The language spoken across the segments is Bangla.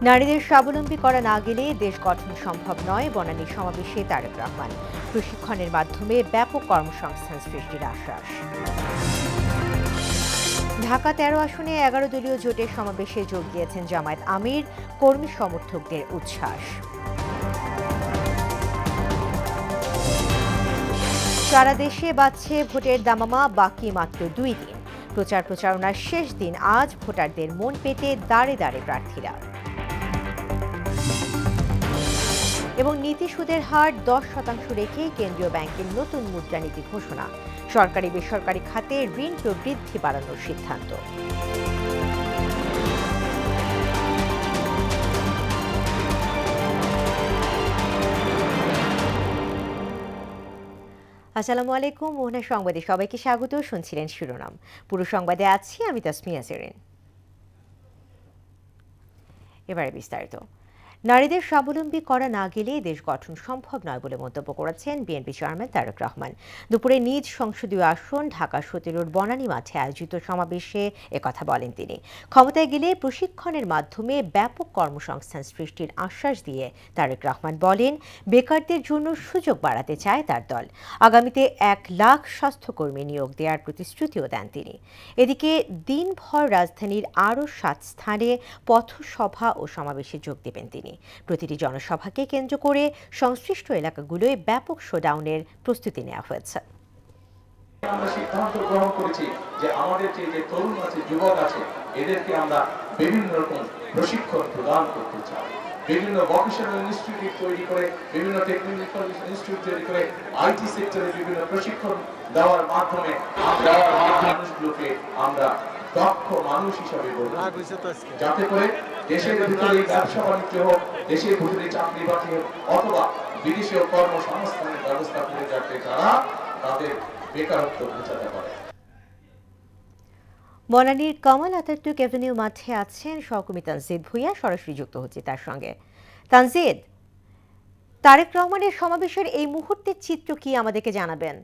নারীদের স্বাবলম্বী করা না গেলে দেশ গঠন সম্ভব নয়, বনানী সমাবেশে তারেক রহমান। প্রশিক্ষণের মাধ্যমে ব্যাপক কর্মসংস্থান সৃষ্টির আশ্বাস। ঢাকা ১৩ আসনে ১১ দলীয় জোটের সমাবেশে যোগ দিয়েছেন জামায়াত আমির, কর্মী সমর্থকদের উচ্ছ্বাস। সারা দেশে বাড়ছে ভোটের দামামা, বাকি মাত্র ২ দিন। প্রচারণার শেষ দিন আজ, ভোটারদের মন পেতে দাঁড়ে দাঁড়ে প্রার্থীরা। এবং নীতি সুদের হার ১০% রেখে কেন্দ্রীয় ব্যাংকের নতুন মুদ্রানীতি ঘোষণা। সরকারি বেসরকারি খাতে ঋণ প্রবৃদ্ধি বাড়ানোর সিদ্ধান্ত। আসসালামু আলাইকুম, মোহনা সংবাদে সবাইকে স্বাগত। শুনছিলেন শিরোনাম, পুরো সংবাদে আছি আমি তাসমিয়া জেরিন। এবারে বিস্তারিত। নারীদের স্বাবলম্বী করা না গেলে দেশ গঠন সম্ভব নয় বলে মন্তব্য করেছেন বিএনপি চেয়ারম্যান তারেক রহমান। দুপুরে নিজ সংসদীয় আসন ঢাকা ১৭ বনানী মাঠে আয়োজিত সমাবেশে একথা বলেন তিনি। ক্ষমতায় গেলে প্রশিক্ষণের মাধ্যমে ব্যাপক কর্মসংস্থান সৃষ্টির আশ্বাস দিয়ে তারেক রহমান বলেন, বেকারদের জন্য সুযোগ বাড়াতে চায় তার দল। আগামীতে ১ লাখ স্বাস্থ্যকর্মী নিয়োগ দেওয়ার প্রতিশ্রুতিও দেন তিনি। এদিকে দিনভর রাজধানীর আরও ৭ স্থানে পথসভা ও সমাবেশে যোগ দেবেন তিনি। প্রতিটি জনসভাকে কেন্দ্র করে সংশ্লিষ্ট এলাকাগুলোয় ব্যাপক শোডাউনের প্রস্তুতি নেওয়া হয়েছে। আমরা সিদ্ধান্ত গ্রহণ করেছি যে আমাদের যে তরুণ আছে, যুবক আছে, এদেরকে আমরা বিভিন্ন রকম প্রশিক্ষণ প্রদান করতে চাই। বিভিন্ন ভোকেশনাল ইনস্টিটিউট তৈরি করে, বিভিন্ন টেকনিক্যাল ইনস্টিটিউট তৈরি করে, আইটি সেক্টরে বিভিন্ন প্রশিক্ষণ দেওয়ার মাধ্যমে মানুষগুলোকে আমরা দক্ষ মানুষ হিসাবে গড়ব, যাতে করে দেশের ভিতরে ব্যবসা বাণিজ্য হোক, দেশের ভিতরে চাকরি বাকরি হোক, অথবা বিদেশীয় কর্মসংস্থানের ব্যবস্থা করে যাতে তারা তাদের বেকারত্ব ঘোচাতে পারে। বনানীর কামাল আতাতুর্ক এভিনিউ মাঠে আছেন সহকর্মী তানজিদ ভুঁইয়া, সরাসরি যুক্ত হচ্ছে তার সঙ্গে। তানজিদ, তারেক রহমানের সমাবেশের এই মুহূর্তের চিত্র কি আমাদেরকে জানাবেন?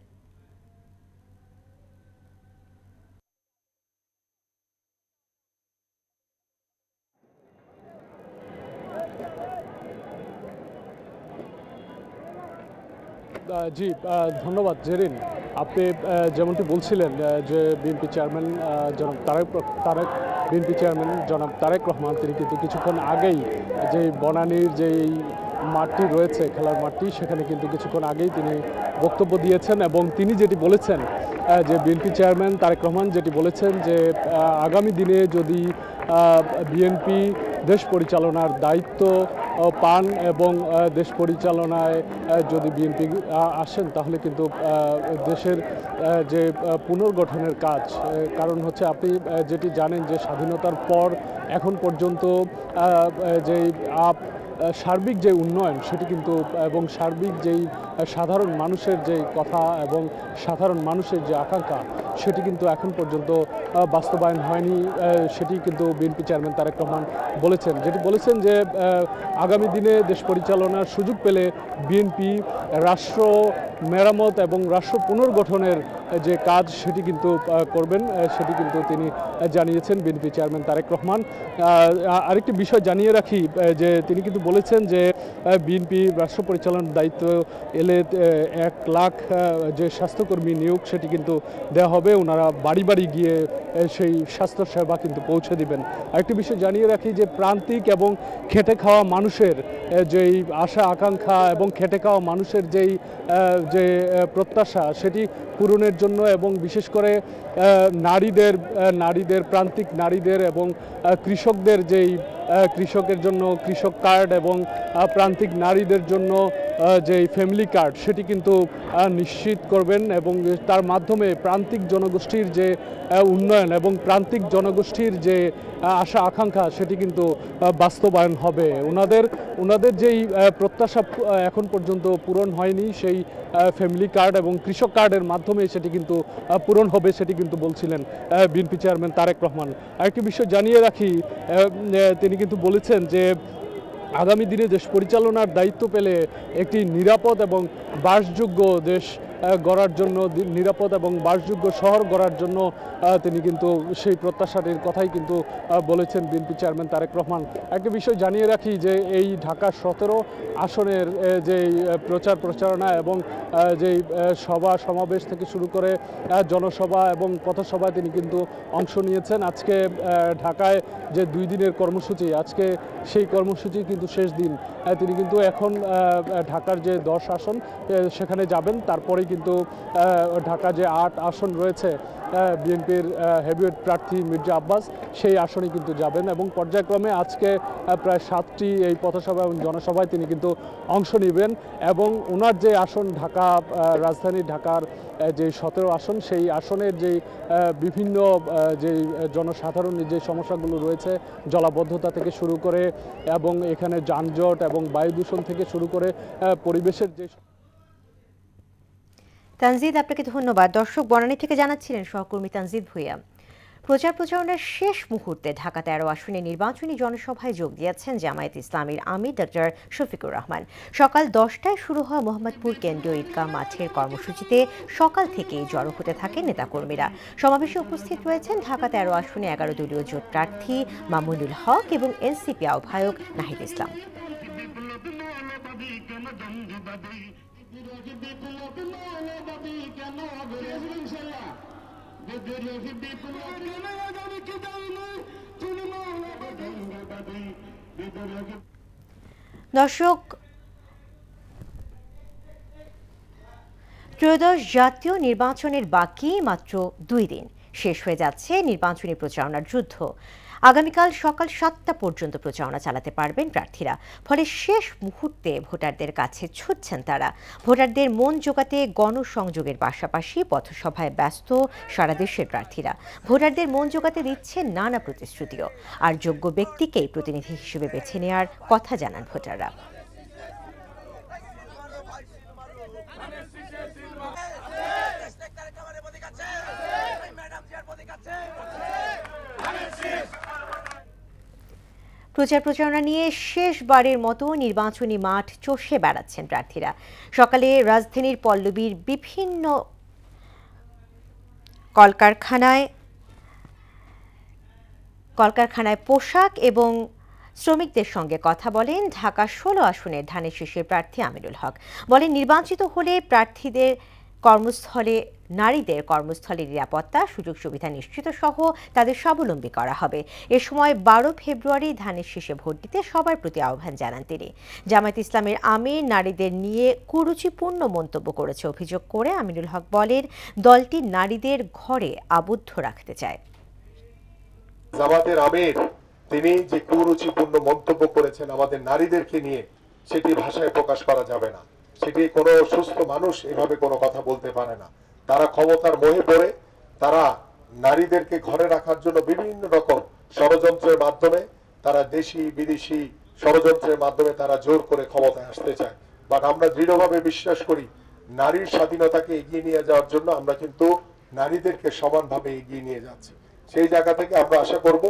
জি, ধন্যবাদ জেরিন। আপনি যেমনটি বলছিলেন যে বিএনপি চেয়ারম্যান জনাব তারেক রহমান তিনি কিন্তু কিছুক্ষণ আগেই যে বনানীর যেই মাঠটি রয়েছে, খেলার মাঠটি, সেখানে কিন্তু কিছুক্ষণ আগেই তিনি বক্তব্য দিয়েছেন এবং তিনি যেটি বলেছেন যে বিএনপি চেয়ারম্যান তারেক রহমান যেটি বলেছেন যে আগামী দিনে যদি বিএনপি দেশ পরিচালনার দায়িত্ব পান এবং দেশ পরিচালনায় যদি বিএনপি আসেন, তাহলে কিন্তু দেশের যে পুনর্গঠনের কাজ, কারণ হচ্ছে আপনি যেটি জানেন যে স্বাধীনতার পর এখন পর্যন্ত যেই সার্বিক যে উন্নয়ন সেটি কিন্তু, এবং সার্বিক যেই সাধারণ মানুষের যে কথা এবং সাধারণ মানুষের যে আকাঙ্ক্ষা সেটি কিন্তু এখন পর্যন্ত বাস্তবায়ন হয়নি। সেটি কিন্তু বিএনপি চেয়ারম্যান তারেক রহমান বলেছেন, যেটি বলেছেন যে আগামী দিনে দেশ পরিচালনার সুযোগ পেলে বিএনপি রাষ্ট্র মেরামত এবং রাষ্ট্র পুনর্গঠনের যে কাজ সেটি কিন্তু করবেন, সেটি কিন্তু তিনি জানিয়েছেন বিএনপি চেয়ারম্যান তারেক রহমান। আরেকটি বিষয় জানিয়ে রাখি যে তিনি কিন্তু বলেছেন যে বিএনপি রাষ্ট্র পরিচালনার দায়িত্ব এলে ১ লাখ যে স্বাস্থ্যকর্মী নিয়োগ সেটি কিন্তু দেওয়া হবে, ওনারা বাড়ি বাড়ি গিয়ে সেই স্বাস্থ্য সেবা কিন্তু পৌঁছে দিবেন। আরেকটি বিষয় জানিয়ে রাখি যে প্রান্তিক এবং খেটে খাওয়া মানুষের যেই আশা আকাঙ্ক্ষা এবং খেটে খাওয়া মানুষের যেই যে প্রত্যাশা সেটি পূরণের জন্য এবং বিশেষ করে নারীদের প্রান্তিক নারীদের এবং কৃষকদের যেই কৃষকের জন্য কৃষক কার্ড এবং প্রান্তিক নারীদের জন্য যেই ফ্যামিলি কার্ড সেটি কিন্তু নিশ্চিত করবেন এবং তার মাধ্যমে প্রান্তিক জনগোষ্ঠীর যে উন্নয়ন এবং প্রান্তিক জনগোষ্ঠীর যে আশা আকাঙ্ক্ষা সেটি কিন্তু বাস্তবায়ন হবে। ওনাদের যেই প্রত্যাশা এখন পর্যন্ত পূরণ হয়নি, সেই ফ্যামিলি কার্ড এবং কৃষক কার্ডের মাধ্যমে সেটি কিন্তু পূরণ হবে, সেটি কিন্তু বলছিলেন বিএনপি চেয়ারম্যান তারেক রহমান। আরেকটি বিষয় জানিয়ে রাখি, তিনি কিন্তু বলেছেন যে আগামী দিনে দেশ পরিচালনার দায়িত্ব পেলে একটি নিরাপদ এবং বাসযোগ্য দেশ গড়ার জন্য, নিরাপদ এবং বাসযোগ্য শহর গড়ার জন্য তিনি কিন্তু সেই প্রত্যাশাটির কথাই কিন্তু বলেছেন বিএনপি চেয়ারম্যান তারেক রহমান। একটা বিষয় জানিয়ে রাখি যে এই ঢাকা 17 আসনের যে প্রচার প্রচারণা এবং যেই সভা সমাবেশ থেকে শুরু করে জনসভা এবং পথসভায় তিনি কিন্তু অংশ নিয়েছেন। আজকে ঢাকায় যে 2 দিনের কর্মসূচি, আজকে সেই কর্মসূচি কিন্তু শেষ দিন। তিনি কিন্তু এখন ঢাকার যে 10 আসন সেখানে যাবেন, তারপরেই কিন্তু ঢাকা যে 8 আসন রয়েছে বিএনপির হেভিওয়েট প্রার্থী মির্জা আব্বাস, সেই আসনে কিন্তু যাবেন এবং পর্যায়ক্রমে আজকে প্রায় 7টি এই পথসভা এবং জনসভায় তিনি কিন্তু অংশ নেবেন এবং ওনার যে আসন ঢাকা রাজধানী ঢাকার যে 17 আসন, সেই আসনের যে বিভিন্ন যে জনসাধারণের যে সমস্যাগুলো রয়েছে, জলাবদ্ধতা থেকে শুরু করে এবং এখানে যানজট এবং বায়ু দূষণ থেকে শুরু করে পরিবেশের যে। তানজিদ, আপনাকে ধন্যবাদ। দর্শক, বনানী থেকে জানাচ্ছিলেন সহকর্মী তানজিদ ভুঁইয়া। প্রচার প্রচারণার শেষ মুহূর্তে ঢাকা 13 আসনে নির্বাচনী জনসভায় যোগ দিয়েছেন জামায়াত ইসলামীর আমির ডক্টর শফিকুর রহমান। সকাল 10টায় শুরু হওয়া মোহাম্মদপুর কেন্দ্রীয় ঈদগাহ মাঠের কর্মসূচিতে সকাল থেকেই জড়ো হতে থাকেন নেতাকর্মীরা। সমাবেশে উপস্থিত রয়েছেন ঢাকা 13 আসনে 11 দলীয় জোট প্রার্থী মামুনুল হক এবং এনসিপি আহ্বায়ক নাহিদ ইসলাম। দর্শক, ত্রয়োদশ জাতীয় নির্বাচনের বাকি মাত্র 2 দিন। শেষ হয়ে যাচ্ছে নির্বাচনী প্রচারণার যুদ্ধ। আগামীকাল সকাল 7টা পর্যন্ত প্রচারণা চালাতে পারবেন প্রার্থীরা। ফলে শেষ মুহূর্তে ভোটারদের কাছে ছুটছেন তারা। ভোটারদের মন জোগাতে গণসংযোগের পাশাপাশি পথসভায় ব্যস্ত সারা দেশের প্রার্থীরা। ভোটারদের মন জোগাতে দিচ্ছেন নানা প্রতিশ্রুতিও। আর যোগ্য ব্যক্তিকেই প্রতিনিধি হিসেবে বেছে নেওয়ার কথা জানান ভোটাররা। প্রচার প্রচারণা নিয়ে শেষবারের মতো নির্বাচনী মাঠ চষে বেড়াচ্ছেন প্রার্থীরা। সকালে রাজধানীর পল্লবীর বিভিন্ন কলকারখানায় পোশাক এবং শ্রমিকদের সঙ্গে কথা বলেন ঢাকা 16 আসনের ধানের শীষের প্রার্থী আমিনুল হক। বলেন, নির্বাচিত হলে প্রার্থীদের কর্মস্থলে নারীদের কর্মস্থলের নিরাপত্তা, সুযোগ সুবিধা নিশ্চিত সহ তাদের স্বাবলম্বী করা হবে। এ সময় 12 ফেব্রুয়ারি ধানের শীষে ভোট দিতে সবার প্রতি আহ্বান জানান তিনি। জামায়াত ইসলামের আমির নারীদের নিয়ে কুরুচিপূর্ণ মন্তব্য করেছে অভিযোগ করে আমিনুল হক বলেন, দলটি নারীদের ঘরে আবদ্ধ রাখতে চায়। জামাতের আমির তিনি যে কুরুচিপূর্ণ মন্তব্য করেছেন আমাদের নারীদেরকে নিয়ে, সেটি ভাষায় প্রকাশ করা যাবে না। সেটি কোনো সুস্থ মানুষ এভাবে কোনো কথা বলতে পারে না। তারা ক্ষমতার মোহে পড়ে তারা নারীদেরকে ঘরে রাখার জন্য বিভিন্ন রকম ষড়যন্ত্রের মাধ্যমে, তারা দেশি বিদেশি ষড়যন্ত্রের মাধ্যমে তারা জোর করে ক্ষমতায় আসতে চায়। বাট আমরা দৃঢ়ভাবে বিশ্বাস করি, নারীর স্বাধীনতাকে এগিয়ে নিয়ে যাওয়ার জন্য আমরা কিন্তু নারীদেরকে সমানভাবে এগিয়ে নিয়ে যাচ্ছি। সেই জায়গা থেকে আমরা আশা করব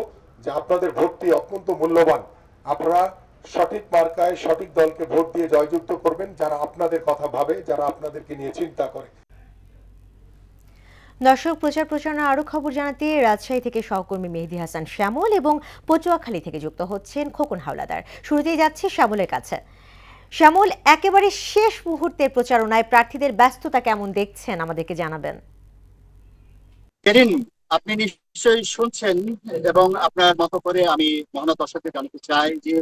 যে আপনাদের ভোটটি অত্যন্ত মূল্যবান। আপনারা সঠিক মার্কায় সঠিক দলকে ভোট দিয়ে জয়যুক্ত করবেন, যারা আপনাদের কথা ভাবে, যারা আপনাদেরকে নিয়ে চিন্তা করে। দর্শক, প্রচার প্রচারণা আরো খবর জানাতে রাজশাহী থেকে সহকর্মী মেহেদী হাসান শ্যামল এবং পটুয়াখালী থেকে যুক্ত হচ্ছেন খোকন হাওলাদার। শুরুতেই যাচ্ছি শ্যামলের কাছে। শ্যামল, একেবারে শেষ মুহূর্তের প্রচারণায় প্রার্থীদের ব্যস্ততা কেমন দেখছেন, আমাদেরকে জানাবেন। আপনি নিশ্চয়ই শুনছেন এবং আপনার মতো করে আমি মহানত দর্শকদের জানাতে চাই যে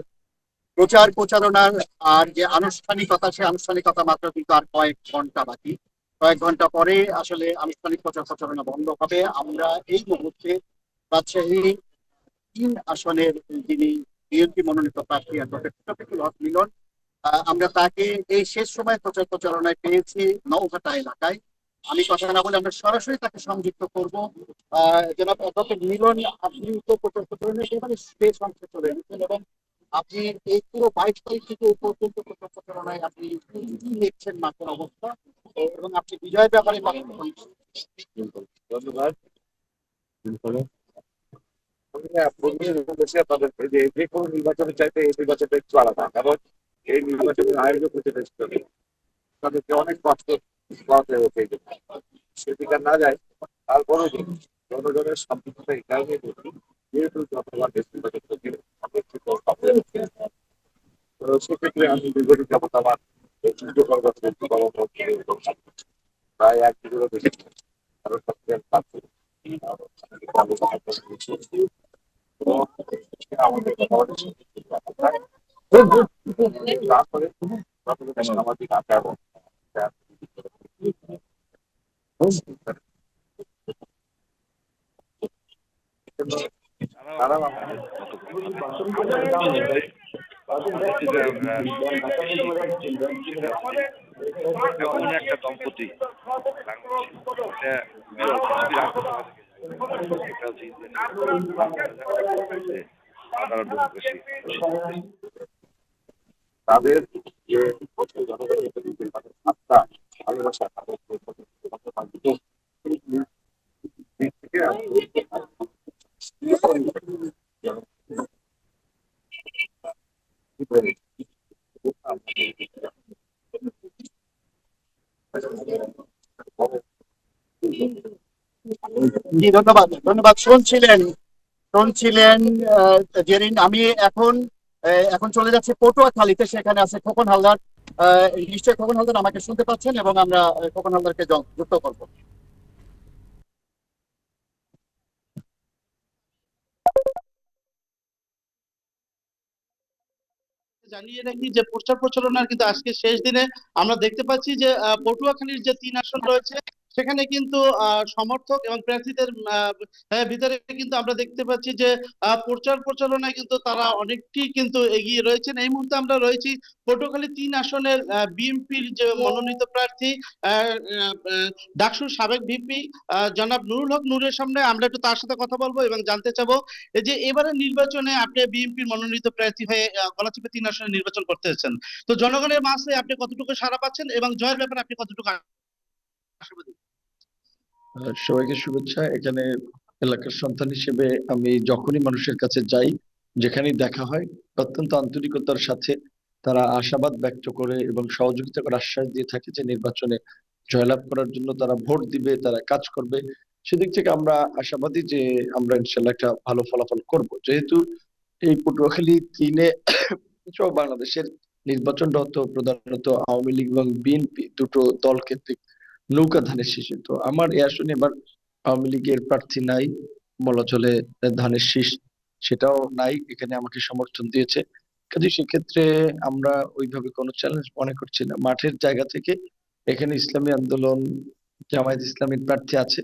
প্রচার প্রচারণার আর যে আনুষ্ঠানিকতা, সেই আনুষ্ঠানিকতা মাত্র কিন্তু আর কয়েক ঘন্টা বাকি। কয়েক ঘন্টা পরে আসলে আনুষ্ঠানিক প্রচার প্রচারণা বন্ধ হবে। আমরা এই মুহূর্তে রাজশাহী 3 আসনের যিনি বিএনপি মনোনীত প্রার্থী শফিকুল হক মিলন, আমরা তাকে এই শেষ সময় প্রচার প্রচারণায় পেয়েছি নওঘাটা এলাকায়। আমি কথা না বলে আমরা সরাসরি তাকে সংযুক্ত করবো। জনাব অধ্যাপক মিলন, আপনি তো প্রচার প্রচারণায় একেবারে শেষ অংশে চলে এসেছেন এবং আপনি এই পুরো 22 তারিখ থেকে এই পর্যন্ত প্রচার প্রচারণায় আপনি কি দেখছেন মাঠের অবস্থা এবং আপনি বিজয়ের ব্যাপারে ধন্যবাদ। যে কোনো নির্বাচনের চাইতে এই নির্বাচনটা একটু আলাদা, এবং এই নির্বাচনের আয়োজক হতে তাদেরকে অনেক কষ্ট সেদিকে না যায়, তারপরে জনগণের শান্তিটা এই কারণে বলি, যেহেতু যতবার সেক্ষেত্রে আমি দীর্ঘদিন যাবত আমার প্রায় 1 যুগেরও বেশি কারোর সাথে কাজ করি। আমাদের তারপরে সামাজিক আচার তারা এমন একটা দম্পতি তাদের যে আত্মা ভালোবাসা দিক থেকে জি, ধন্যবাদ ধন্যবাদ। শুনছিলেন জেরিন। আমি এখন চলে যাচ্ছি পটুয়াখালীতে, সেখানে আছে খোকন হালদার। নিশ্চয়ই খোকন হালদার আমাকে শুনতে পাচ্ছেন, এবং আমরা খোকন হালদারকে যুক্ত করবো। জানিয়ে রাখি যে প্রচার প্রচারণার কিন্তু আজকে শেষ দিনে আমরা দেখতে পাচ্ছি যে পটুয়াখালীর যে 3 আসন রয়েছে সেখানে কিন্তু সমর্থক এবং প্রার্থীদের ভিতরে কিন্তু আমরা দেখতে পাচ্ছি যে প্রচার প্রচারণায় কিন্তু তারা অনেকটি কিন্তু এগিয়ে রয়েছেন। এই মুহূর্তে আমরা রয়েছি পটুয়াখালী 3 আসনের বিএনপির যে মনোনীত প্রার্থী ডাকসুর সাবেক ভিপি জনাব নুরুল হক নূরের সামনে। আমরা একটু তার সাথে কথা বলবো এবং জানতে চাবো যে এবারে নির্বাচনে আপনি বিএনপির মনোনীত প্রার্থী হয়ে গলাচিপা 3 আসনে নির্বাচন করতে এসেছেন, তো জনগণের মাঝে আপনি কতটুকু সাড়া পাচ্ছেন এবং জয়ের ব্যাপারে আপনি কতটুকু আশাবাদী? সবাইকে শুভেচ্ছা। এখানে এলাকার সন্তান হিসেবে আমি যখনই মানুষের কাছে যাই, যেখানেই দেখা হয়, অত্যন্ত আন্তরিকতার সাথে তারা আশাবাদ ব্যক্ত করে এবং সহযোগিতা করে আশ্বাস দিয়ে থাকে যে নির্বাচনে জয়লাভ করার জন্য তারা ভোট দিবে, তারা কাজ করবে। সেদিক থেকে আমরা আশাবাদী যে আমরা ইনশাল্লাহ একটা ভালো ফলাফল করব। যেহেতু এই পটুয়াখালী 3-এ সহ বাংলাদেশের নির্বাচনটা হতো প্রধানত আওয়ামী লীগ এবং বিএনপি দুটো দল কেন্দ্রিক নৌকা ধানের শীষে। তো আমার এই আসনে এবার আওয়ামী লীগের প্রার্থী নাই, বলা চলে ধানের শীষ সেটাও নাই, এখানে আমাকে সমর্থন দিয়েছে। কাজে সেক্ষেত্রে আমরা ওইভাবে কোনো চ্যালেঞ্জ মনে করছি না। মাঠের জায়গা থেকে এখানে ইসলামী আন্দোলন, জামায়াত ইসলামীর প্রার্থী আছে,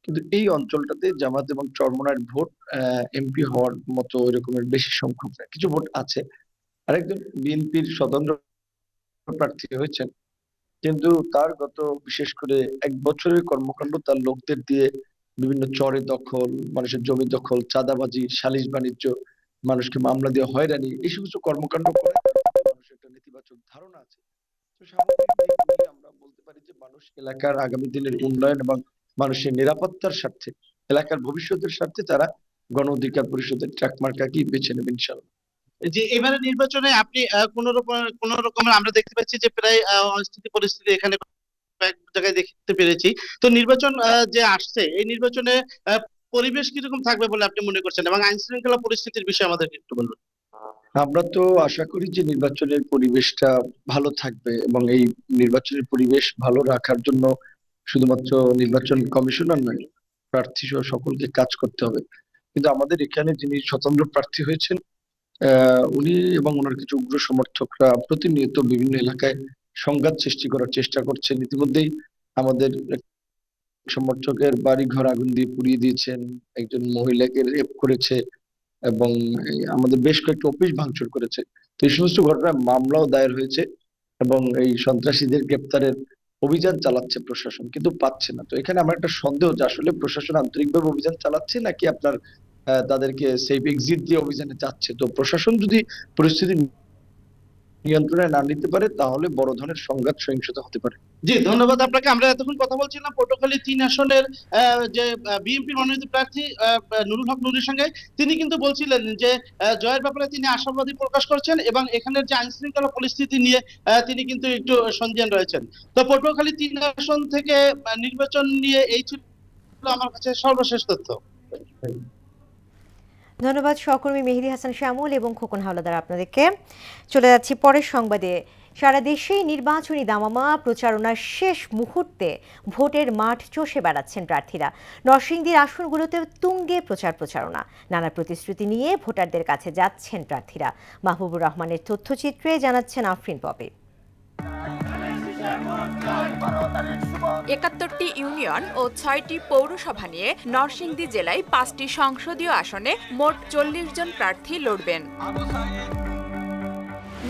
কিন্তু এই অঞ্চলটাতে জামাত এবং চরমোনাইর ভোট এমপি হওয়ার মতো ওই রকমের বেশি সংখ্যক না, কিছু ভোট আছে। আরেকজন বিএনপির স্বতন্ত্র প্রার্থী হয়েছেন, কিন্তু তার গত বিশেষ করে 1 বছরের কর্মকাণ্ড তার লোকদের দিয়ে বিভিন্ন চরে দখল, মানুষের জমি দখল, চাঁদাবাজি, সালিশ বাণিজ্য, মানুষকে মামলা দিয়ে হয়রানি, এই সমস্ত কর্মকাণ্ড করে মানুষের একটা নেতিবাচক ধারণা আছে। তো সামগ্রিক দিক মিলিয়ে আমরা বলতে পারি যে মানুষ এলাকার আগামী দিনের উন্নয়ন এবং মানুষের নিরাপত্তার স্বার্থে, এলাকার ভবিষ্যতের স্বার্থে তারা গণ অধিকার পরিষদের ট্রাক মার্কাকেই বেছে নেবে ইনশাআল্লাহ। যে এবারে নির্বাচনে আপনি কোন রকমের আমরা দেখতে পাচ্ছি যে প্রায় অস্থিতি পরিস্থিতি এখানে কয়েক জায়গায় দেখতে পেরেছি। তো নির্বাচন যে আসছে, এই নির্বাচনে পরিবেশ কিরকম থাকবে বলে আপনি মনে করছেন, এবং আইন শৃঙ্খলা পরিস্থিতির বিষয়ে আমাদেরকে একটু বলুন। আমরা তো আশা করি যে নির্বাচনের পরিবেশটা ভালো থাকবে, এবং এই নির্বাচনের পরিবেশ ভালো রাখার জন্য শুধুমাত্র নির্বাচন কমিশনার নয়, প্রার্থী সহ সকলকে কাজ করতে হবে। কিন্তু আমাদের এখানে যিনি স্বতন্ত্র প্রার্থী হয়েছেন, উনি এবং ওনার কিছু উগ্র সমর্থকরা প্রতিনিয়ত বিভিন্ন এলাকায় সংঘাত সৃষ্টি করার চেষ্টা করছেন। ইতিমধ্যেই আমাদের সমর্থকের বাড়ি ঘর আগুন দিয়ে পুড়িয়ে দিয়েছেন, একজন মহিলাকে রেপ করেছে, এবং আমাদের বেশ কয়েকটা অফিস ভাঙচুর করেছে। তো এই সমস্ত ঘটনায় মামলাও দায়ের হয়েছে, এবং এই সন্ত্রাসীদের গ্রেপ্তারের অভিযান চালাচ্ছে প্রশাসন, কিন্তু পাচ্ছে না। তো এখানে আমার একটা সন্দেহ যে আসলে প্রশাসন আন্তরিকভাবে অভিযান চালাচ্ছে নাকি আপনার তাদেরকে সেফ এক্সিট দিয়ে অভিযানে যাচ্ছে। তো প্রশাসন যদি পরিস্থিতি নিয়ন্ত্রণে না নিতে পারে তাহলে বড় ধরনের সংঘাত সহিংসতা হতে পারে। জি, ধন্যবাদ আপনাকে। আমরা এতক্ষণ কথা বলছিলাম পটুয়াখালী 3 আসনের যে বিএনপির মনোনীত প্রার্থী নুরুল হক নুরের সঙ্গে। তিনি কিন্তু বলছিলেন যে জয়ের ব্যাপারে তিনি আশাবাদী প্রকাশ করছেন এবং এখানের যে আইন শৃঙ্খলা পরিস্থিতি নিয়ে তিনি কিন্তু একটু সন্দিহান রয়েছেন। তো পটুয়াখালী 3 আসন থেকে নির্বাচন নিয়ে এই ছিল আমার কাছে সর্বশেষ তথ্য। ধন্যবাদ সহকর্মী মেহেদী হাসান শ্যামল এবং খোকন হাওলাদার আপনাদেরকে। চলে যাচ্ছি পরের সংবাদে। সারা দেশেই নির্বাচনী দামামা, প্রচারণার শেষ মুহূর্তে ভোটের মাঠ চষে বেড়াচ্ছেন প্রার্থীরা। নরসিংদীর আসনগুলোতে তুঙ্গে প্রচারণা, নানা প্রতিশ্রুতি নিয়ে ভোটারদের কাছে যাচ্ছেন প্রার্থীরা। মাহবুবুর রহমানের তথ্যচিত্রে জানাচ্ছেন আফরিন পপি। ৭১টি ইউনিয়ন ও ৬টি পৌরসভা নিয়ে নরসিংদী জেলায় ৫টি সংসদীয় আসনে মোট ৪০ জন প্রার্থী লড়বেন।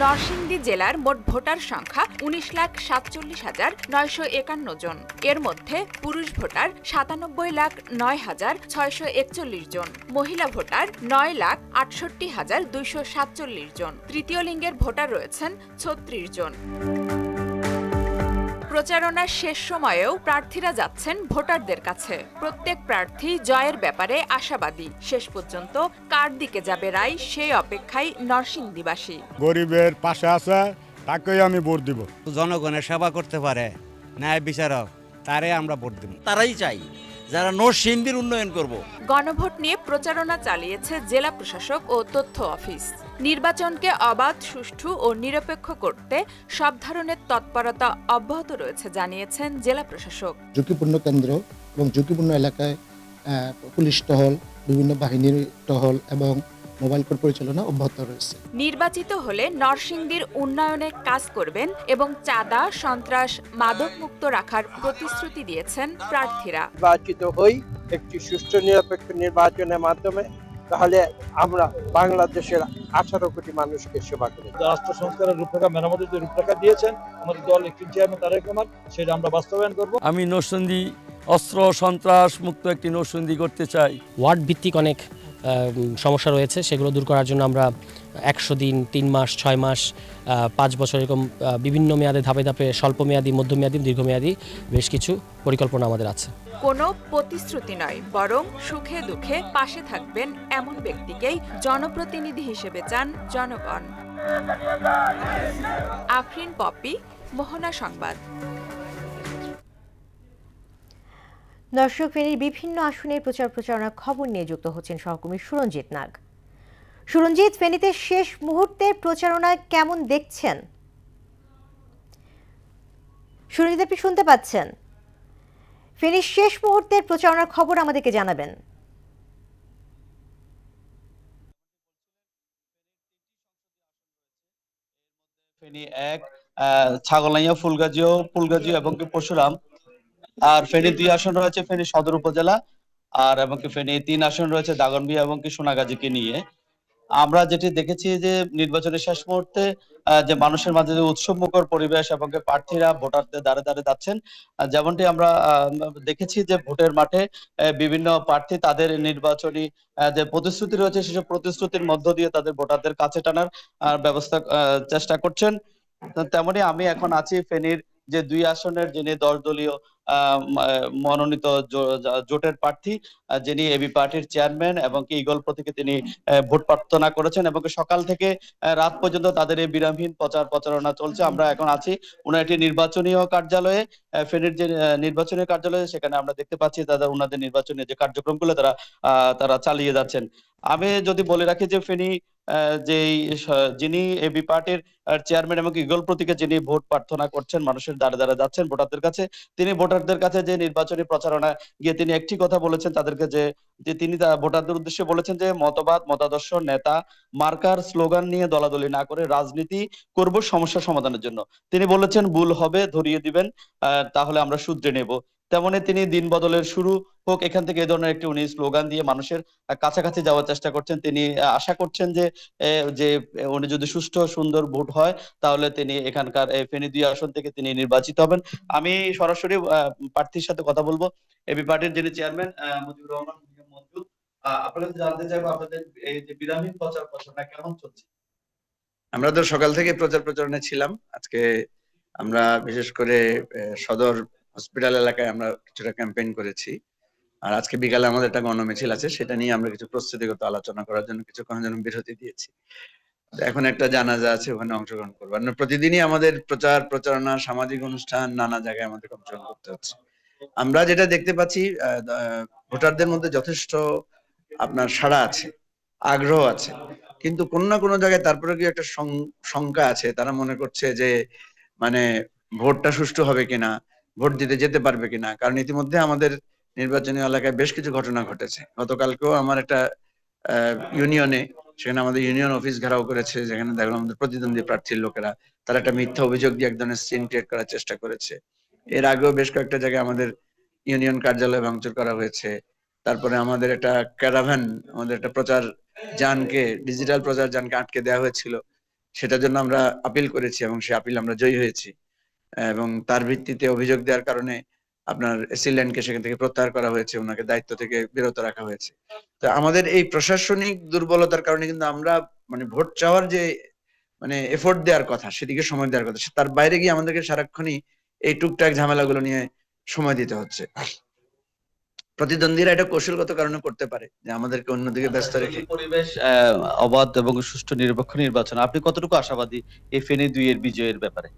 নরসিংদী জেলার মোট ভোটার সংখ্যা ১৯,৪৭,৯৫১ জন। এর মধ্যে পুরুষ ভোটার ৯৭,০৯,৬৪১ জন, মহিলা ভোটার ৯,৬৮,২৪৭ জন, তৃতীয় লিঙ্গের ভোটার রয়েছেন ৩৬ জন। প্রচারণার শেষ সময়েও প্রার্থীরা যাচ্ছেন ভোটারদের কাছে। প্রত্যেক প্রার্থী জয়ের ব্যাপারে আশাবাদী। শেষ পর্যন্ত কার দিকে যাবে রায় সেই অপেক্ষায় নরসিংদীবাসী। গরিবের পাশে আছে তাকেই আমি ভোট দিব। জনগণের সেবা করতে পারে, ন্যায় বিচারক, তারে আমরা ভোট দিব। তারাই চাই যারা নরসিংদীর উন্নয়ন করব। গণভোট নিয়ে প্রচারণা চালিয়েছে জেলা প্রশাসক ও তথ্য অফিস। নির্বাচনকে অবাধ, সুষ্ঠু ও নিরপেক্ষ করতে সব ধরনের তৎপরতা অব্যাহত রয়েছে জানিয়েছেন জেলা প্রশাসক। ঝুঁকিপূর্ণ কেন্দ্র এবং ঝুঁকিপূর্ণ এলাকায় পুলিশ টহল, বিভিন্ন বাহিনীর টহল এবং মোবাইল কোর্ট পরিচালনা অব্যাহত রয়েছে। নির্বাচিত হলে নরসিংদীর উন্নয়নে কাজ করবেন এবং চাঁদা, সন্ত্রাস, মাদক মুক্ত রাখার প্রতিশ্রুতি দিয়েছেন প্রার্থীরা। নির্বাচিত হই একটি সুষ্ঠু নিরপেক্ষ নির্বাচনের মাধ্যমে, তাহলে আমরা বাংলাদেশের 18 কোটি মানুষকে সেবা করি। রাষ্ট্র সংস্কারের রূপরেখা, মেরামতের যে রূপরেখা দিয়েছেন আমাদের দল একটি চেয়ারম্যান তারেক রহমান, সেটা আমরা বাস্তবায়ন করব। আমি নরসিংদী অস্ত্র সন্ত্রাস মুক্ত একটি নরসিংদী করতে চাই। ওয়ার্ড ভিত্তিক অনেক সমস্যা রয়েছে, সেগুলো দূর করার জন্য আমরা 100 দিন, 3 মাস, 6 মাস, 5 বছর এরকম বিভিন্ন মেয়াদে ধাপে ধাপে স্বল্পমেয়াদী, মধ্যমেয়াদী, দীর্ঘমেয়াদী বেশ কিছু পরিকল্পনা আমাদের আছে। কোনো প্রতিশ্রুতি নয়, বরং সুখে দুঃখে পাশে থাকবেন এমন ব্যক্তিকেই জনপ্রতিনিধি হিসেবে চান জনগণ। আফরিন পপি, মোহনা সংবাদ। দর্শক, ফেনীর বিভিন্ন আসনের প্রচারণার খবর নিয়ে যুক্ত হচ্ছেন সহকর্মী সুরঞ্জিত নাগ। সুরঞ্জিত, ফেনীতে শেষ মুহূর্তের প্রচারণা কেমন দেখছেন? সুরঞ্জিত, আপনি শুনতে পাচ্ছেন? ফেনীর শেষ মুহূর্তের প্রচারণার খবর আমাদেরকে জানাবেন। ফেনী 1, ছাগলাইয়া, ফুলগাজী এবং পরশুরাম। আর ফেনী 2 আসন রয়েছে ফেনী সদর উপজেলা, আর এবং ফেনী 3 আসন রয়েছে দাগনভূঞা এবং সোনাগাজীকে নিয়ে। আমরা যেটি দেখেছি যে নির্বাচনের শেষ মুহূর্তে যে মানুষের মাঝে যে উৎসবমুখর পরিবেশ এবং প্রার্থীরা ভোটারদের দ্বারে দ্বারে যাচ্ছেন, যেমনটি আমরা দেখেছি যে ভোটের মাঠে বিভিন্ন প্রার্থী তাদের নির্বাচনী যে প্রতিশ্রুতি রয়েছে সেসব প্রতিশ্রুতির মধ্য দিয়ে তাদের ভোটারদের কাছে টানার ব্যবস্থা চেষ্টা করছেন। তেমনি আমি এখন আছি ফেনীর যে 2 আসনের যিনি 10 দলীয় মনোনীত জোটের প্রার্থী, যিনি এবি পার্টির চেয়ারম্যান এবং ইগল প্রতীকে তিনি ভোট প্রার্থনা করেছেন এবং সকাল থেকে রাত পর্যন্ত তাদের এই বিরামহীন প্রচারণা চলছে। আমরা এখন আছি উনার নির্বাচনী কার্যালয়ে, ফেনীর যে নির্বাচনী কার্যালয়ে, সেখানে আমরা দেখতে পাচ্ছি উনাদের নির্বাচনী যে কার্যক্রমগুলো তারা চালিয়ে যাচ্ছেন। আমি যদি বলে রাখি যে ফেনী যিনি এবি পার্টির চেয়ারম্যান এবং ইগল প্রতীকে যিনি ভোট প্রার্থনা করছেন, মানুষের দ্বারে দ্বারে যাচ্ছেন ভোটারদের কাছে, তিনি ভোটারদের কাছে যে নির্বাচনী প্রচারণা গিয়ে তিনি একটি কথা বলেছেন তাদেরকে, যে তিনি ভোটারদের উদ্দেশ্যে বলেছেন যে মতবাদ, মতাদর্শ, নেতা, মার্কার, স্লোগান নিয়ে দলাদলি না করে রাজনীতি করব সমস্যা সমাধানের জন্য। তিনি বলেছেন ভুল হবে ধরিয়ে দিবেন, তাহলে আমরা শুধরে নেব। তেমনি তিনি দিন বদলের শুরু হোক এখান থেকে এই ধরনের একটি উনি স্লোগান দিয়ে মানুষের কাছাকাছি যাওয়ার চেষ্টা করছেন। তিনি আশা করছেন যে উনি যদি সুষ্ঠু সুন্দর ভোট হয় তাহলে তিনি এখানকার ফেনী 2 আসন থেকে তিনি নির্বাচিত হবেন। আমি সরাসরি প্রার্থীর সাথে কথা বলবো। এবি পার্টির যিনি চেয়ারম্যান মুজিবুর রহমান মঞ্জুর, আপনাদের জানতে চাইবো আপনাদের এই যে বিরামহীন প্রচারণা কেমন চলছে? আমরা তো সকাল থেকে প্রচার প্রচারণায় ছিলাম। আজকে আমরা বিশেষ করে সদর হসপিটাল এলাকায় আমরা কিছুটা ক্যাম্পেইন করেছি। আর আজকে বিকালে আমাদের একটা গণমিছিল আছে, সেটা নিয়ে আমরা কিছু প্রস্তুতিগত আলোচনা করার জন্য কিছুক্ষণের জন্য বিরতি দিয়েছি। এখন একটা জানাজা আছে, ওখানে অংশগ্রহণ করবো। প্রতিদিনই আমাদের প্রচার প্রচারণা, সামাজিক অনুষ্ঠান, নানা জায়গায় আমাদের অংশগ্রহণ করতে হচ্ছে। আমরা যেটা দেখতে পাচ্ছি, ভোটারদের মধ্যে যথেষ্ট আপনার সাড়া আছে, আগ্রহ আছে, কিন্তু কোনো না কোনো জায়গায় তারপরে কি একটা শঙ্কা আছে। তারা মনে করছে যে মানে ভোটটা সুষ্ঠু হবে কিনা, ভোট দিতে যেতে পারবে কিনা। কারণ ইতিমধ্যে আমাদের নির্বাচনী এলাকায় বেশ কিছু ঘটনা ঘটেছে। গতকালকেও আমার একটা ইউনিয়নে, সেখানে আমাদের ইউনিয়ন অফিস ঘেরাও করেছে, যেখানে দেখলাম আমাদের প্রতিদ্বন্দ্বী প্রার্থীর লোকেরা তারা একটা মিথ্যা অভিযোগ দিয়ে এক ধরনের সিন ক্রিয়েট করার চেষ্টা করেছে। এর আগেও বেশ কয়েকটা জায়গায় আমাদের ইউনিয়ন কার্যালয় ভাঙচুর করা হয়েছে। তারপরে আমাদের একটা ক্যারাভ্যান, আমাদের একটা প্রচার যানকে, ডিজিটাল প্রচার যানকে আটকে দেওয়া হয়েছিল। সেটার জন্য আমরা আপিল করেছি এবং সেই আপিল আমরা জয়ী হয়েছি। এবং তার ভিত্তিতে অভিযোগ দেওয়ার কারণে আপনার এসিল্যান্ডকে সেখান থেকে প্রত্যাহার করা হয়েছে, ওনাকে দায়িত্ব থেকে বিরত রাখা হয়েছে। তো আমাদের এই প্রশাসনিক দুর্বলতার কারণে কিন্তু আমরা মানে ভোট চাওয়ার যে মানে এফোর্ট দেওয়ার কথা, সেদিকে সময় দেওয়ার কথা, তার বাইরে গিয়ে আমাদেরকে সারাক্ষণই এই টুকটাক ঝামেলাগুলো নিয়ে সময় দিতে হচ্ছে। প্রতিদ্বন্দ্বীরা এটা কৌশলগত কারণে করতে পারে যে আমাদেরকে অন্যদিকে ব্যস্ত রেখে। পরিবেশ অবাধ এবং সুষ্ঠু নিরপেক্ষ নির্বাচন, আপনি কতটুকু আশাবাদী এই ফেনী 2 এর বিজয়ের ব্যাপারে?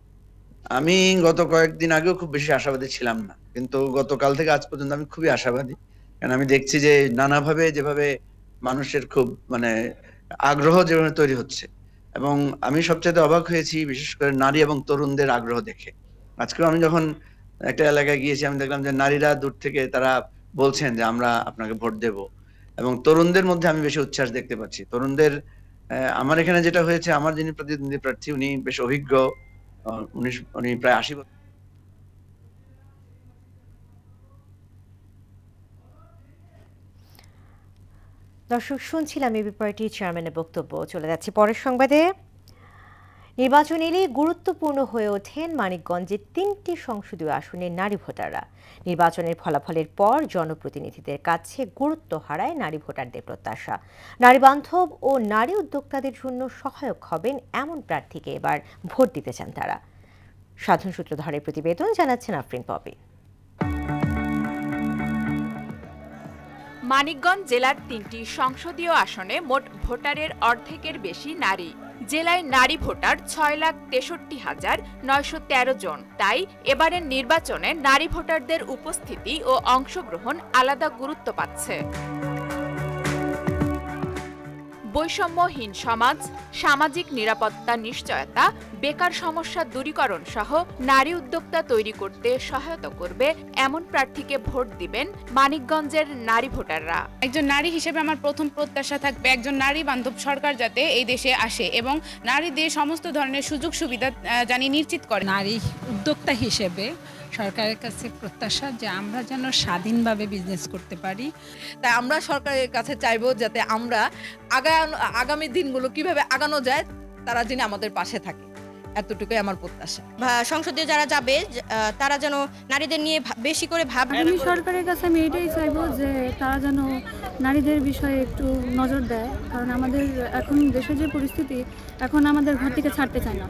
আমি গত কয়েকদিন আগেও খুব বেশি আশাবাদী ছিলাম না, কিন্তু গতকাল থেকে আজ পর্যন্ত আমি খুবই আশাবাদী। কারণ আমি দেখছি যে নানাভাবে যেভাবে মানুষের খুব মানে আগ্রহ যেভাবে তৈরি হচ্ছে, এবং আমি সবচেয়ে অবাক হয়েছি বিশেষ করে নারী এবং তরুণদের আগ্রহ দেখে। আজকেও আমি যখন একটা এলাকায় গিয়েছি, আমি দেখলাম যে নারীরা দূর থেকে তারা বলছেন যে আমরা আপনাকে ভোট দেব, এবং তরুণদের মধ্যে আমি বেশি উচ্ছ্বাস দেখতে পাচ্ছি। তরুণদের আমার এখানে যেটা হয়েছে, আমার যিনি প্রতিদ্বন্দ্বী প্রার্থী উনি বেশ অভিজ্ঞ, উনি প্রায় 80 বছর। দর্শক, শুনছিলাম এবি পার্টির চেয়ারম্যানের বক্তব্য। চলে যাচ্ছি পরের সংবাদে। নির্বাচন এলে গুরুত্বপূর্ণ হয়ে ওঠেন মানিকগঞ্জের 3টি সংসদীয় আসনের নারী ভোটাররা। নির্বাচনের ফলাফলের পর জনপ্রতিনিধিদের কাছে গুরুত্ব হারায় নারী ভোটারদের প্রত্যাশা। নারী বান্ধব ও নারী উদ্যোক্তাদের জন্য সহায়ক হবেন এমন প্রার্থীকে এবার ভোট দিতে চান তারা। সাধন সূত্রধরের প্রতিবেদন, জানাচ্ছেন আফরিন পপি। মানিকগঞ্জ জেলার 3টি সংসদীয় আসনে মোট ভোটারের অর্ধেকের বেশি নারী। জেলায় নারী ভোটার 6,63,913 জন। তাই এবারের নির্বাচনে নারী ভোটারদের উপস্থিতি ও অংশগ্রহণ আলাদা গুরুত্ব পাচ্ছে। বৈষম্যহীন সমাজ, সামাজিক নিরাপত্তা নিশ্চয়তা, বেকার সমস্যা দূরীকরণ সহ নারী উদ্যোক্তা তৈরি করতে সহায়তা করবে এমন প্রার্থীকে ভোট দিবেন মানিকগঞ্জের নারী ভোটাররা। একজন নারী হিসেবে আমার প্রথম প্রত্যাশা থাকবে একজন নারী বান্ধব সরকার যাতে এই দেশে আসে এবং নারীদের সমস্ত ধরনের সুযোগ সুবিধা জানি নিশ্চিত করে। নারী উদ্যোক্তা হিসেবে সরকারের কাছে প্রত্যাশা যে আমরা যেন স্বাধীনভাবে বিজনেস করতে পারি। তাই আমরা সরকারের কাছে চাইবো যাতে আমরা আগামী দিনগুলো কিভাবে আগানো যায় তারা যেন আমাদের পাশে থাকে, এতটুকুই আমার প্রত্যাশা। সংসদে যারা যাবে তারা যেন নারীদের নিয়ে বেশি করে ভাবে। আমি সরকারের কাছে আমি এটাই চাইবো যে তারা যেন নারীদের বিষয়ে একটু নজর দেয়, কারণ আমাদের এখন দেশের যে পরিস্থিতি, এখন আমাদের ঘর থেকে ছাড়তে চায় না।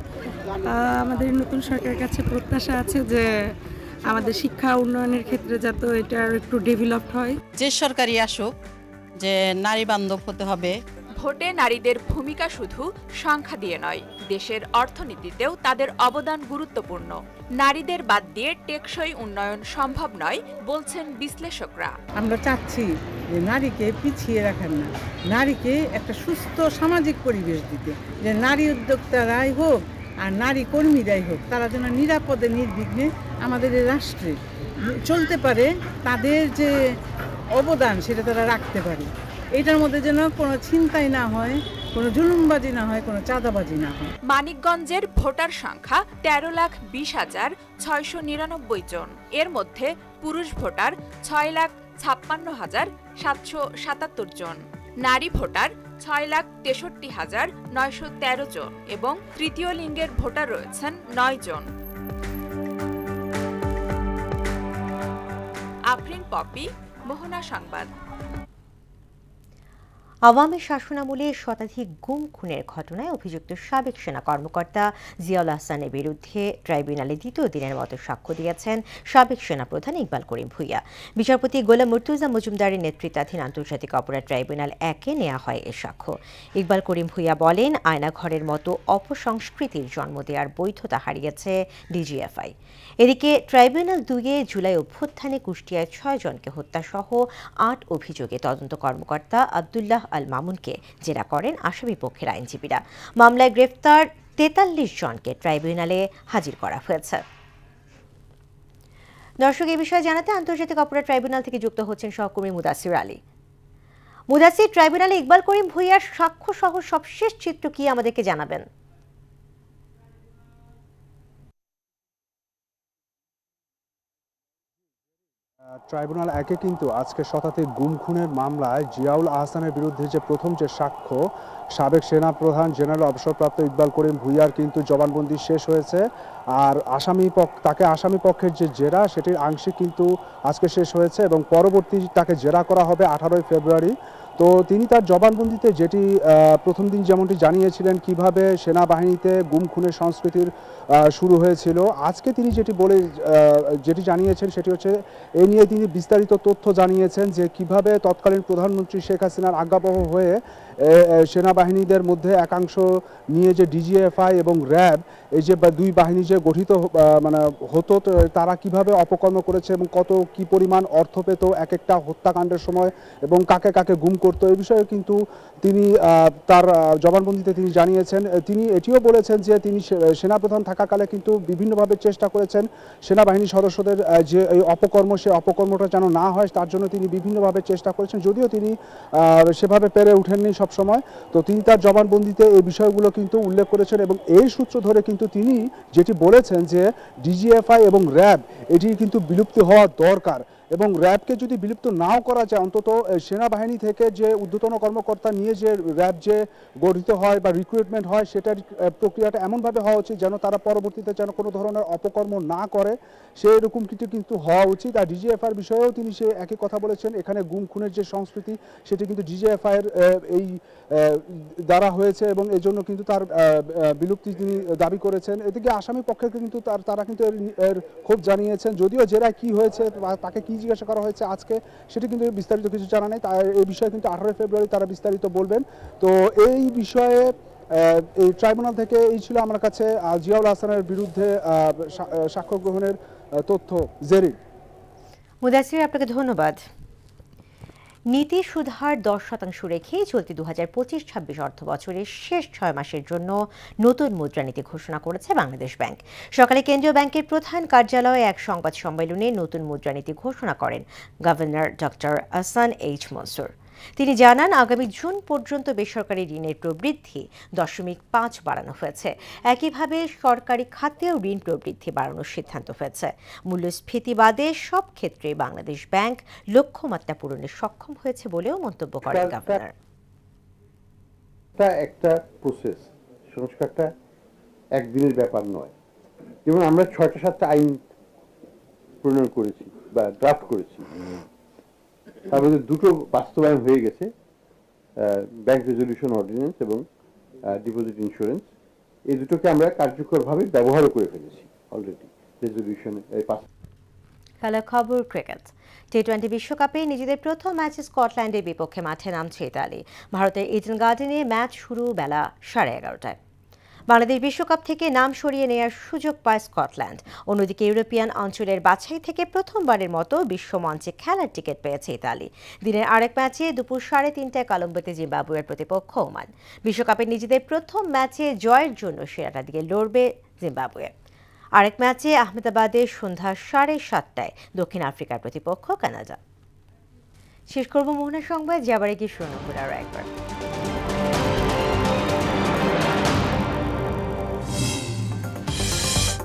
আমাদের নতুন সরকারের কাছে প্রত্যাশা আছে যে আমাদের শিক্ষা উন্নয়নের ক্ষেত্রে যাতে এটা একটু ডেভেলপড হয়। যে সরকারি আসুক, যে নারী বান্ধব হতে হবে। ভোটে নারীদের ভূমিকা শুধু সংখ্যা দিয়ে নয়, দেশের অর্থনীতিতেও তাদের অবদান গুরুত্বপূর্ণ। নারীদের বাদ দিয়ে টেকসই উন্নয়ন সম্ভব নয় বলছেন বিশ্লেষকরা। আমরা চাচ্ছি যে নারীকে পিছিয়ে রাখার না, নারীকে একটা সুস্থ সামাজিক পরিবেশ দিতে, যে নারী উদ্যোক্তারাই হোক আর নারী কর্মীরাই হোক, তারা যেন নিরাপদে নির্বিঘ্নে আমাদের এই রাষ্ট্রে চলতে পারে, তাদের যে অবদান সেটা তারা রাখতে পারে। এটার মধ্যে যেন কোনো ছিনতাই না হয়, কোনো জুলুমবাজি না হয়, কোনো চাঁদাবাজি না হয়। মানিকগঞ্জের ভোটার সংখ্যা 13,20,699 জন। এর মধ্যে পুরুষ ভোটার 6,56,777 জন, নারী ভোটার 6,63,913 জন এবং তৃতীয় লিঙ্গের ভোটার রয়েছেন 9 জন। আফরিন পপি, মোহনা সংবাদ। আওয়ামী শাসনামলে শতাধিক গুম খুনের ঘটনায় অভিযুক্ত সাবেক সেনা কর্মকর্তা জিয়াউল আহসানের বিরুদ্ধে ট্রাইব্যুনালে দ্বিতীয় দিনের মতো সাক্ষ্য দিয়েছেন সাবেক সেনাপ্রধান ইকবাল করিম ভূঁইয়া। বিচারপতি গোলাম মুর্তুজা মজুমদারের নেতৃত্বাধীন আন্তর্জাতিক অপরাধ ট্রাইব্যুনাল 1-এ নেওয়া হয় এ সাক্ষ্য। ইকবাল করিম ভূঁইয়া বলেন, আয়নাঘরের মতো অপসংস্কৃতির জন্ম দেওয়ার বৈধতা হারিয়েছে ডিজিএফআই। এদিকে ট্রাইব্যুনাল 2-এ জুলাই অভ্যুত্থানে কুষ্টিয়ায় 6 জনকে হত্যাসহ 8 অভিযোগে তদন্ত কর্মকর্তা আব্দুল্লাহ আল মামুনকে জেরা করেন আসামি পক্ষের আইনজীবীরা। মামলায় গ্রেফতার 43 জনকে ট্রাইব্যুনালে হাজির করা হয়েছে। দর্শক, এই বিষয়ে জানাতে আন্তর্জাতিক অপরাধ ট্রাইব্যুনাল থেকে যুক্ত হচ্ছেন সহকর্মী মুদাসির আলী। মুদাসির, ট্রাইব্যুনালে ইকবাল করিম ভূঁইয়ার সাক্ষ্য সহ সবশেষ চিত্র কি আমাদেরকে জানাবেন? ট্রাইব্যুনাল 1-এ কিন্তু আজকে শতাধিক গুম খুনের মামলায় জিয়াউল আহসানের বিরুদ্ধে যে প্রথম যে সাক্ষ্য, সাবেক সেনাপ্রধান জেনারেল অবসরপ্রাপ্ত ইকবাল করিম ভূঁইয়ার কিন্তু জবানবন্দি শেষ হয়েছে। আর তাকে আসামি পক্ষের যে জেরা, সেটির আংশিক কিন্তু আজকে শেষ হয়েছে এবং পরবর্তী তাকে জেরা করা হবে 18 ফেব্রুয়ারি। তো তিনি তার জবানবন্দিতে যেটি প্রথম দিন যেমনটি জানিয়েছিলেন কিভাবে সেনাবাহিনীতে গুম খুনের সংস্কৃতির শুরু হয়েছিল, আজকে তিনি যেটি জানিয়েছেন সেটি হচ্ছে এ নিয়ে তিনি বিস্তারিত তথ্য জানিয়েছেন যে কিভাবে তৎকালীন প্রধানমন্ত্রী শেখ হাসিনার আজ্ঞাবহ হয়ে সেনাবাহিনীদের মধ্যে একাংশ নিয়ে যে ডিজিএফআই এবং র্যাব, এই যে দুই বাহিনী যে গঠিত হতো, তারা কিভাবে অপকর্ম করেছে এবং কি পরিমাণ অর্থ পেত এক একটা হত্যাকাণ্ডের সময় এবং কাকে কাকে গুম করতো, এই বিষয়ে কিন্তু তিনি তার জবানবন্দিতে তিনি জানিয়েছেন। তিনি এটিও বলেছেন যে তিনি সেনাপ্রধান থাকাকালে কিন্তু বিভিন্নভাবে চেষ্টা করেছেন সেনাবাহিনী সদস্যদের যে এই অপকর্ম, সে অপকর্মটা যেন না হয় তার জন্য তিনি বিভিন্নভাবে চেষ্টা করেছেন, যদিও তিনি সেভাবে পেরে উঠেননি সবসময়। তো তিনি তার জবানবন্দিতে এই বিষয়গুলো কিন্তু উল্লেখ করেছেন এবং এই সূত্র ধরে কিন্তু তিনি যেটি বলেছেন যে ডিজিএফআই এবং র্যাব এটি কিন্তু বিলুপ্তি হওয়া দরকার এবং র্যাবকে যদি বিলুপ্ত নাও করা যায়, অন্তত সেনাবাহিনী থেকে যে ঊর্ধ্বতন কর্মকর্তা নিয়ে যে র্যাব যে গঠিত হয় বা রিক্রুটমেন্ট হয়, সেটার প্রক্রিয়াটা এমনভাবে হওয়া উচিত যেন তারা পরবর্তীতে যেন কোনো ধরনের অপকর্ম না করে, সেই রকম কিছু কিন্তু হওয়া উচিত। আর ডিজিএফআই এর বিষয়েও তিনি সে একই কথা বলেছেন। এখানে গুম খুনের যে সংস্কৃতি, সেটি কিন্তু ডিজিএফআই এর এই দ্বারা হয়েছে এবং এই জন্য কিন্তু তার বিলুপ্তি তিনি দাবি করেছেন। এদিকে আসামি পক্ষে কিন্তু তারা কিন্তু এর ক্ষোভ জানিয়েছেন, যদিও জেরা কি হয়েছে, তাকে কি জিজ্ঞাসা করা হয়েছে আজকে, সেটি কিন্তু বিস্তারিত কিছু জানা নেই। এই বিষয়ে কিন্তু 18 ফেব্রুয়ারি তারা বিস্তারিত বলবেন। তো এই বিষয়ে এই ট্রাইব্যুনাল থেকে এই ছিল আমার কাছে জিয়াউল আহসানের বিরুদ্ধে সাক্ষ্য গ্রহণের তথ্য। জেরিন। মুদাসির, আপনাকে ধন্যবাদ। নীতি সুদহার 10% রেখে চলতি 2025-26 অর্থ বছরের শেষ 6 মাসের জন্য নতুন মুদ্রানীতি ঘোষণা করেছে বাংলাদেশ ব্যাংক। সকালে কেন্দ্রীয় ব্যাংকের প্রধান কার্যালয়ে এক সংবাদ সম্মেলনে নতুন মুদ্রানীতি ঘোষণা করেন governor doctor Ahsan H Mansur. তিনি জানান, আগামী জুন পর্যন্ত বেসরকারি ঋণের প্রবৃদ্ধি 0.5 বাড়ানো হয়েছে। একইভাবে সরকারি খাতেও ঋণ প্রবৃদ্ধি বাড়ানোর সিদ্ধান্ত হয়েছে। মূল্যস্ফীতি বাদে সব ক্ষেত্রে বাংলাদেশ ব্যাংক লক্ষ্যমাত্রা পূরণে সক্ষম হয়েছে বলেও মন্তব্য করেন গভর্নর। একটা প্রসেস, সংস্কারটা একদিনের ব্যাপার নয়। যেমন আমরা 6টা-7টা আইন প্রণয়ন করেছি বা ড্রাফট করেছি, তার মধ্যে 2টো বাস্তবায়ন হয়ে গেছে, ব্যাংক রেজলিউশন অর্ডিন্যান্স এবং ডিপোজিট ইন্স্যুরেন্স। এই দুটোকে আমরা কার্যকরভাবে ব্যবহারও করে ফেলেছি অলরেডি রেজলিউশন। খেলা খবর ক্রিকেট। টি-20 বিশ্বকাপে নিজেদের প্রথম ম্যাচে স্কটল্যান্ডের বিপক্ষে মাঠে নামছে ইতালি। ভারতের ইডেন গার্ডেনে ম্যাচ শুরু বেলা 11:30টায়। বাংলাদেশ বিশ্বকাপ থেকে নাম সরিয়ে নেওয়ার সুযোগ পায় স্কটল্যান্ড। অন্যদিকে ইউরোপিয়ান অঞ্চলের বাছাই থেকে প্রথমবারের মতো বিশ্বমঞ্চে খেলার টিকিট পেয়েছে ইতালি। দিনের আরেক ম্যাচে দুপুর 3:30টায় কলম্বোতে জিম্বাবুয়ের প্রতিপক্ষ ওমান। বিশ্বকাপে নিজেদের প্রথম ম্যাচে জয়ের জন্য সেরাটা দিকে লড়বে জিম্বাবুয়ে। আরেক ম্যাচে আহমেদাবাদে সন্ধ্যা 7:30টায় দক্ষিণ আফ্রিকার প্রতিপক্ষ কানাডা। শেষ করব মোহনার সংবাদ, যাবার আগে শিরোনামগুলো আরও একবার।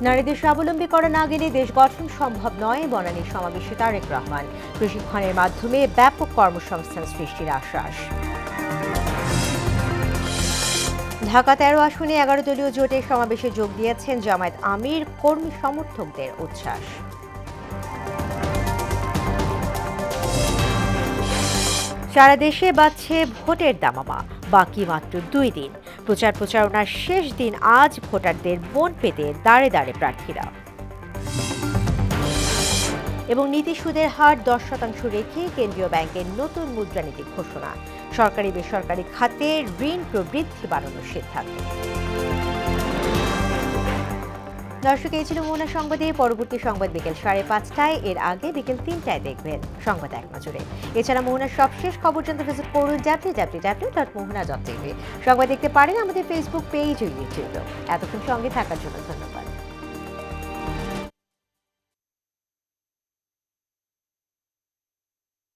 নারীদের স্বাবলম্বী করা না গেলে দেশ গঠন সম্ভব নয়, বনানী সমাবেশে তারেক রহমান। প্রশিক্ষণের মাধ্যমে ব্যাপক কর্মসংস্থান সৃষ্টির আশ্বাস। ঢাকা 13 আসনে 11 দলীয় জোটের সমাবেশে যোগ দিয়েছেন জামায়াত আমির, কর্মী সমর্থকদের উচ্ছ্বাস। সারা দেশে বাজছে ভোটের দামামা, বাকি মাত্র 2 দিন। প্রচারণার শেষ দিন আজ, ভোটারদের মন পেতে দাঁড়ে দাঁড়ে প্রার্থীরা। এবং নীতি সুদের হার 10% রেখে কেন্দ্রীয় ব্যাংকের নতুন মুদ্রানীতি ঘোষণা। সরকারি বেসরকারি খাতে ঋণ প্রবৃদ্ধি বাড়ানোর সিদ্ধান্ত। দর্শক, এই ছিল মোহনা সংবাদে। পরবর্তী সংবাদ বিকেল 5:30টায়, এর আগে বিকেল 3টায় দেখবেন সংবাদ এক নজরে। এছাড়া মোহনার সবশেষ খবর জানতে ভিজিট করুন www.mohana.tv। সংবাদ দেখতে পারেন আমাদের ফেসবুক পেজ ও ইউটিউবে। এতক্ষণ সঙ্গে থাকার জন্য ধন্যবাদ।